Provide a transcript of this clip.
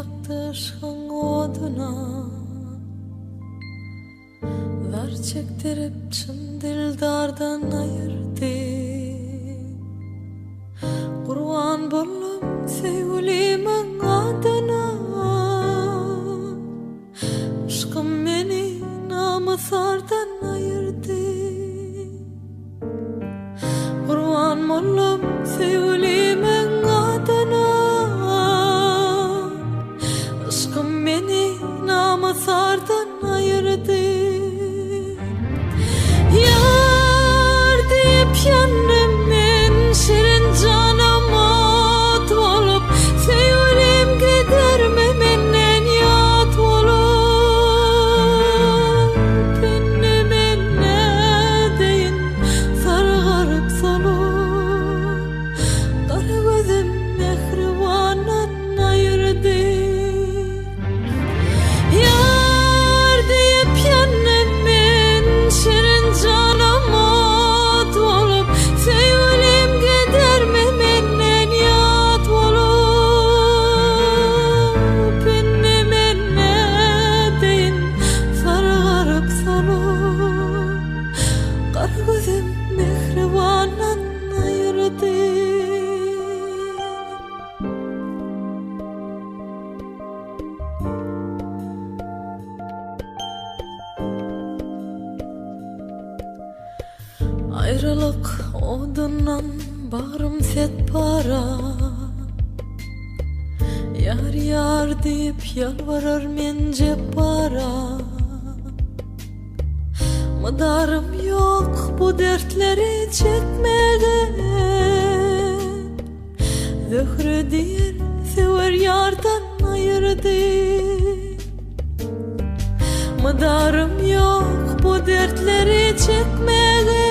yaktı aşkın oduna, zar çektirip çın dildardan ayırdı. Kurban bollum sevgilimin adına, aşkım meni namusardan ayırdı. Kurban bollum sevgilimin adına, aşkım meni namusardan ayırdı. Yar deyip yandım men şirin canım at olup, sevgilim giderme menden yat olup. Beni menne deyin sargarıp solup, kara gözüm mehribanan ayırdı. Yar deyip yandım men şirin canım at olup, sevgilim giderme menden yat olup. Beni menne deyin sargarıp solup, kara gözüm mehribanan ayırdı. Ayrılık odundan bağrım set para, yar yar deyip yalvarır men cep para. Mıdarım yok bu dertleri çekmege, zöhrü değil sever yardan ayırdı. Mıdarım yok bu dertleri çekmege,